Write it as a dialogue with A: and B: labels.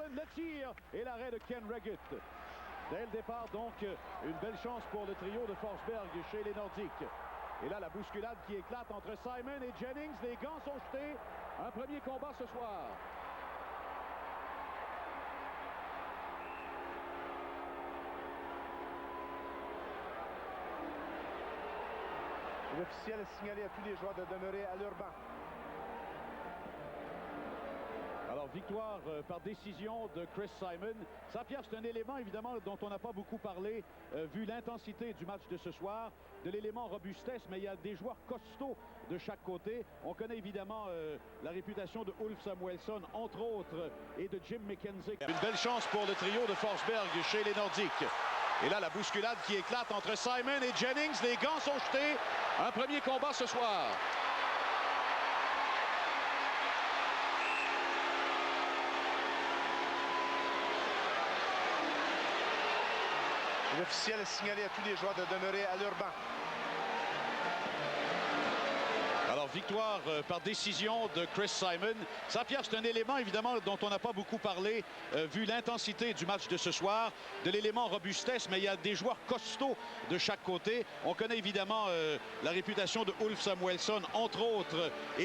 A: Simon, le tir et l'arrêt de Ken Regut. Dès le départ, donc, une belle chance pour le trio de Forsberg chez les Nordiques. Et là, la bousculade qui éclate entre Simon et Jennings. Les gants sont jetés. Un premier combat ce soir.
B: L'officiel a signalé à tous les joueurs de demeurer à leur banc.
A: Alors, victoire par décision de Chris Simon. Ça, Pierre, c'est un élément, évidemment, dont on n'a pas beaucoup parlé, vu l'intensité du match de ce soir, de l'élément robustesse, mais il y a des joueurs costauds de chaque côté. On connaît évidemment la réputation de Ulf Samuelsson, entre autres, et de Jim McKenzie. Une belle chance pour le trio de Forsberg chez les Nordiques. Et là, la bousculade qui éclate entre Simon et Jennings. Les gants sont jetés. Un premier combat ce soir.
B: L'officiel a signalé à tous les joueurs de demeurer à leur banc.
A: Alors, victoire par décision de Chris Simon. Ça, Pierre, c'est un élément, évidemment, dont on n'a pas beaucoup parlé, vu l'intensité du match de ce soir, de l'élément robustesse, mais il y a des joueurs costauds de chaque côté. On connaît évidemment la réputation de Ulf Samuelsson, entre autres, et de